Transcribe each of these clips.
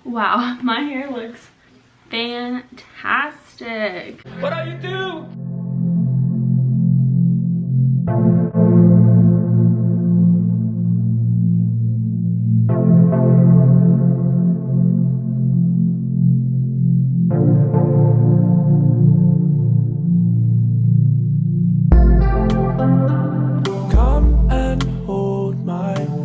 Wow, my hair looks fantastic. What are you doing? Come and hold my hand.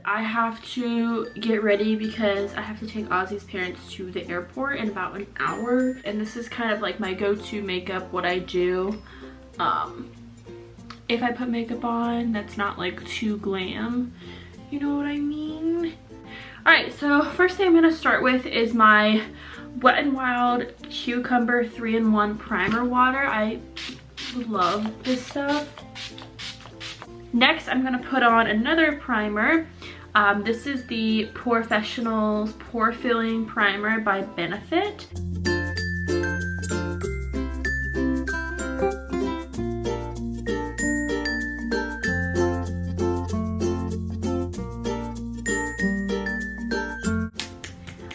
I have to get ready because I have to take Ozzy's parents to the airport in about an hour. And this is kind of like my go-to makeup, what I do. If I put makeup on, that's not like too glam. You know what I mean? Alright, so first thing I'm going to start with is my Wet n Wild Cucumber 3-in-1 Primer Water. I love this stuff. Next, I'm going to put on another primer. This is the POREfessional's Pore Filling Primer by Benefit.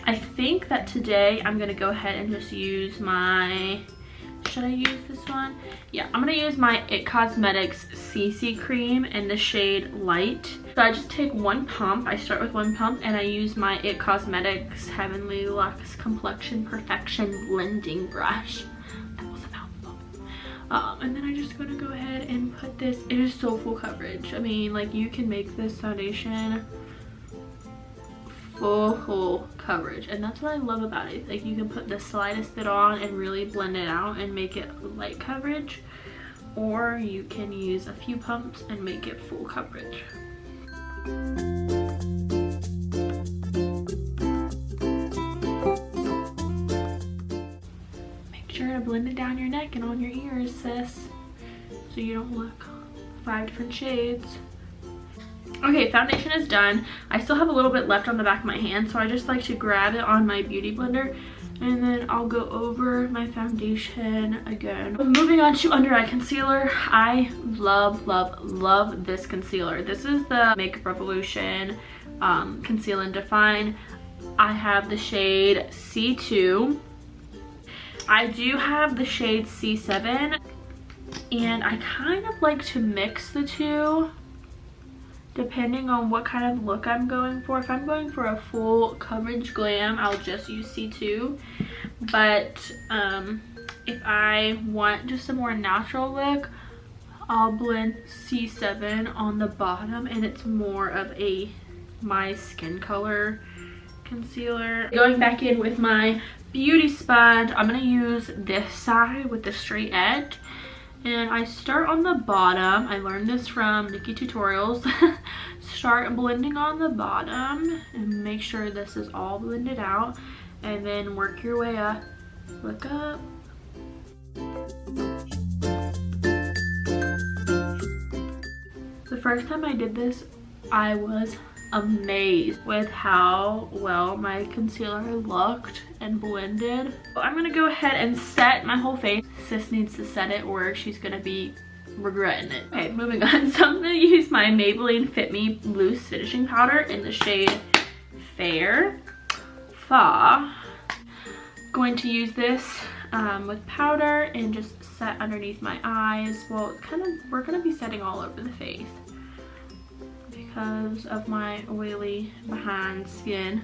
I think that today I'm going to go ahead and just use my... Should I use this one? Yeah, I'm going to use my IT Cosmetics CC Cream in the shade Light. So I just take one pump. I start with one pump and I use my IT Cosmetics Heavenly Luxe Complexion Perfection Blending Brush. That was a mouthful. And then I'm just going to go ahead and put this. It is so full coverage. I mean, like, you can make this foundation full coverage, and that's what I love about it. Like, you can put the slightest bit on and really blend it out and make it light coverage, or you can use a few pumps and make it full coverage. Make sure to blend it down your neck and on your ears, sis, so you don't look 5 different shades. Okay, foundation is done. I still have a little bit left on the back of my hand, so I just like to grab it on my beauty blender and then I'll go over my foundation again. Moving on to under eye concealer. I love this concealer. This is the Makeup Revolution Conceal and Define. I have the shade C2. I do have the shade C7, and I kind of like to mix the two depending on what kind of look I'm going for. If I'm going for a full coverage glam, I'll just use C2. But if I want just a more natural look, I'll blend C7 on the bottom, and it's more of a my skin color concealer. Going back in with my beauty sponge, I'm going to use this side with the straight edge. And I start on the bottom. I learned this from Nikki Tutorials. Start blending on the bottom and make sure this is all blended out, and then work your way up. Look up. The first time I did this, I was amazed with how well my concealer looked and blended. So I'm gonna go ahead and set my whole face. Sis needs to set it or she's gonna be regretting it. Okay, moving on. So I'm gonna use my Maybelline Fit Me Loose Finishing Powder in the shade Fair. Going to use this with powder and just set underneath my eyes. Well, we're gonna be setting all over the face because of my oily behind skin.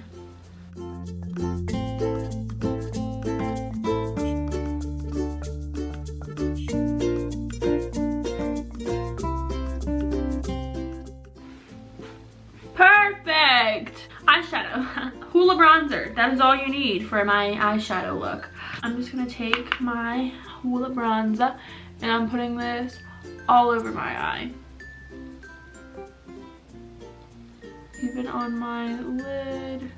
Perfect! Eyeshadow. Hoola bronzer. That is all you need for my eyeshadow look. I'm just gonna take my Hoola bronzer and I'm putting this all over my eye. Even on my lid.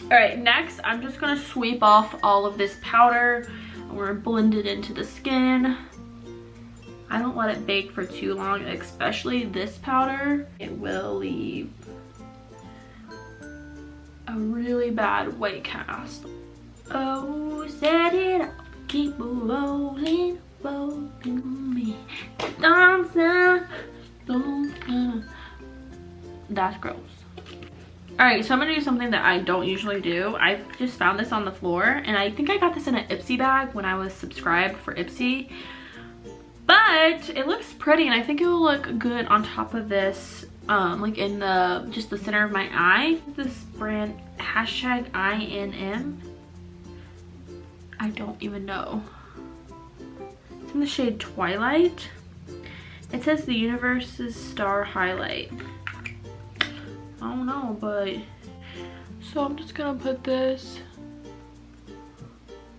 Alright, next I'm just going to sweep off all of this powder. We're blend it into the skin. I don't let it bake for too long, especially this powder. It will leave a really bad white cast. Oh, set it up, keep rolling, rolling me. Don't stop, don't stop. That's gross. Alright, so I'm gonna do something that I don't usually do. I just found this on the floor, and I think I got this in an Ipsy bag when I was subscribed for Ipsy. But it looks pretty, and I think it will look good on top of this, like in just the center of my eye. This brand, hashtag INM. I don't even know. It's in the shade Twilight. It says the Universe's Star Highlight. I don't know, but so I'm just gonna put this.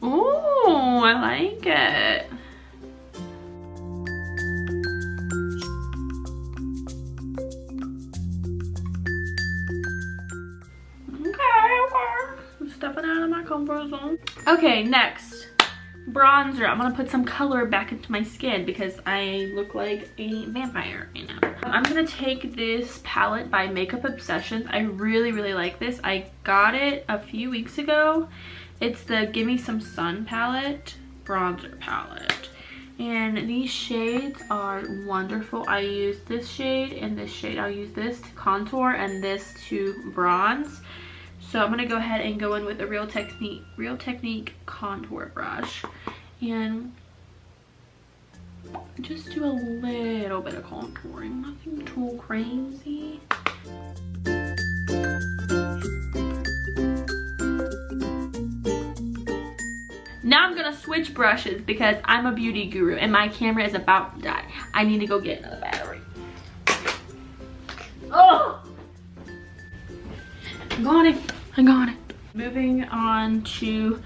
Ooh, I like it. Okay. I'm stepping out of my comfort zone. Okay, next. Bronzer. I'm gonna put some color back into my skin because I look like a vampire right now. I'm gonna take this palette by Makeup Obsessions. I really like this. I got it a few weeks ago. It's the Gimme Some Sun palette, bronzer palette. And these shades are wonderful. I use this shade and this shade. I'll use this to contour and this to bronze. So I'm gonna go ahead and go in with a Real Technique contour brush and just do a little bit of contouring, nothing too crazy. Now I'm gonna switch brushes because I'm a beauty guru and my camera is about to die. I need to go get another battery. Oh! I got it. Moving on to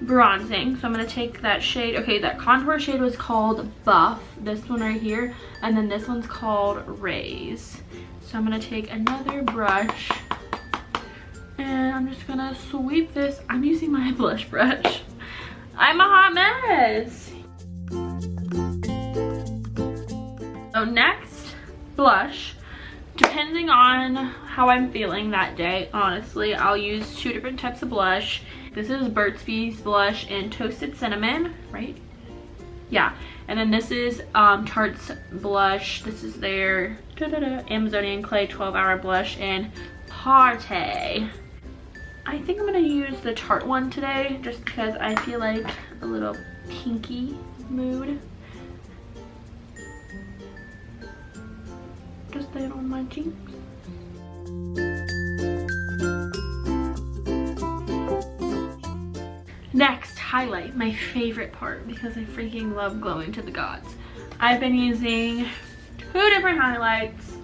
bronzing. So I'm going to take that shade. Okay, that contour shade was called Buff. This one right here. And then this one's called Raise. So I'm going to take another brush. And I'm just going to sweep this. I'm using my blush brush. I'm a hot mess. So next, blush. Depending on how I'm feeling that day, honestly, I'll use two different types of blush. This is Burt's Bees blush in Toasted Cinnamon, right? Yeah. And then this is Tarte's blush. This is their Amazonian Clay 12-hour blush in Party. I think I'm going to use the Tarte one today just because I feel like a little pinky mood. Just lay it on my cheeks. Next, highlight, my favorite part because I freaking love glowing to the gods. I've been using two different highlights.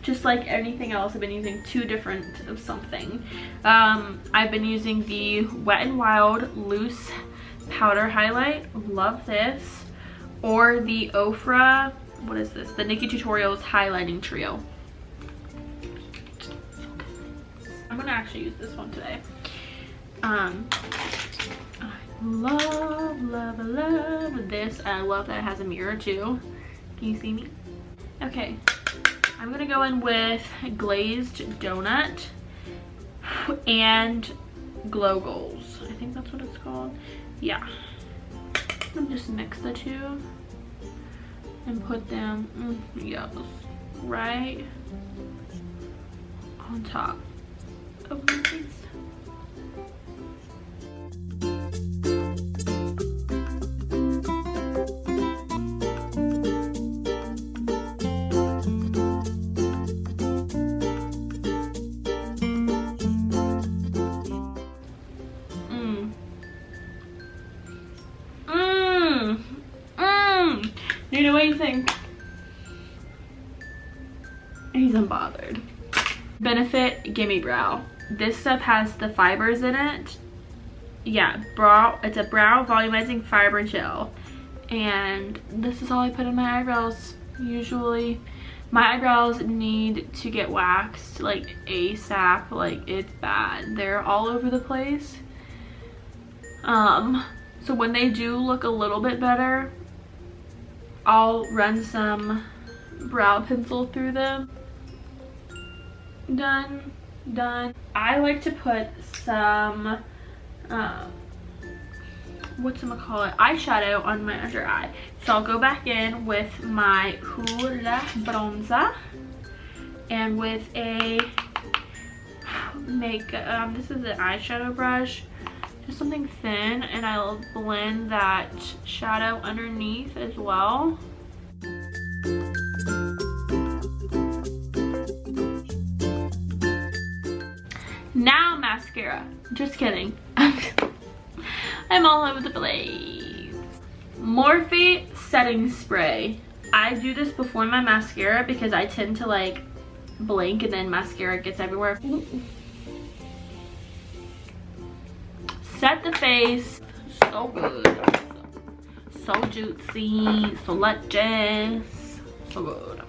Just like anything else, I've been using two different of something. I've been using the Wet n Wild Loose Powder Highlight. Love this. Or the Ofra, what is this? The Nikkie Tutorials Highlighting Trio. I'm gonna actually use this one today. I love this. I love that it has a mirror too. Can you see me? Okay, I'm gonna go in with Glazed Donut and Glow Goals. I think that's what it's called. Yeah. I'm just mix the two and put them, yes, right on top of my face. You know what you think? He's unbothered. Benefit Gimme Brow. This stuff has the fibers in it. Yeah, it's a brow volumizing fiber gel. And this is all I put in my eyebrows. Usually my eyebrows need to get waxed like ASAP. Like, it's bad. They're all over the place. So when they do look a little bit better, I'll run some brow pencil through them. Done. I like to put some eyeshadow on my under eye. So I'll go back in with my Hoola bronzer and with a this is an eyeshadow brush, just something thin, and I'll blend that shadow underneath as well. Now mascara. Just kidding. I'm all over the place. Morphe setting spray. I do this before my mascara because I tend to like blink and then mascara gets everywhere. Set the face. So good. So juicy. So luscious. So good.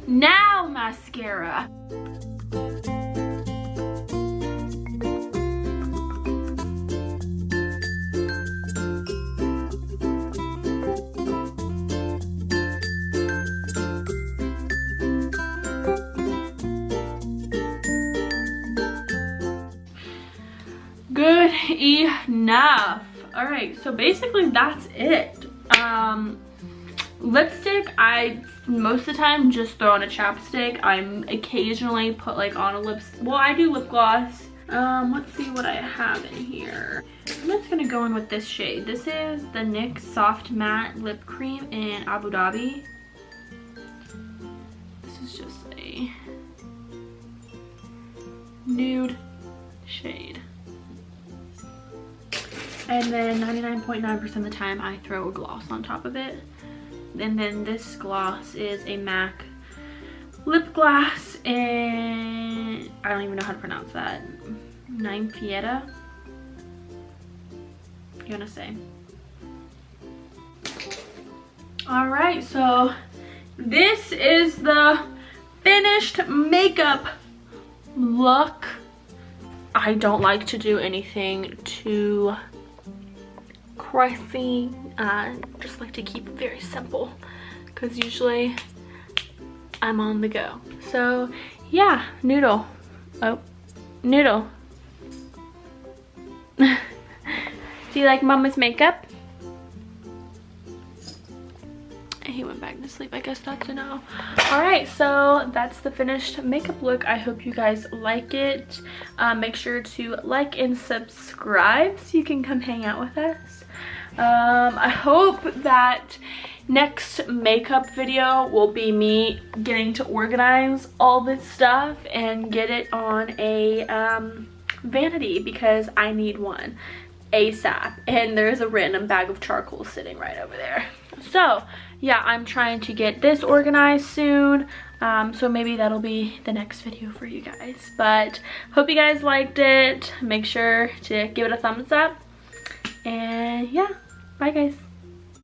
Now mascara. Good enough. All right, so basically that's it. Lipstick, I most of the time just throw on a chapstick. I'm occasionally put like on a well, I do lip gloss. Let's see what I have in here. I'm just gonna go in with this shade. This is the NYX Soft Matte Lip Cream in Abu Dhabi. This is just a shade. And then 99.9% of the time I throw a gloss on top of it. And then this gloss is a MAC lip gloss, and I don't even know how to pronounce that. Nine Pieta. You wanna say? All right, so this is the finished makeup look. I don't like to do anything too crazy. I just like to keep it very simple because usually I'm on the go. So yeah, Noodle. Oh, Noodle. Do you like Mama's makeup? He went back to sleep. I guess that's a no. All right, so that's the finished makeup look. I hope you guys like it. Make sure to like and subscribe so you can come hang out with us. I hope that next makeup video will be me getting to organize all this stuff and get it on a vanity because I need one ASAP, and there's a random bag of charcoal sitting right over there. So yeah, I'm trying to get this organized soon, so maybe that'll be the next video for you guys. But hope you guys liked it. Make sure to give it a thumbs up, and yeah, bye guys.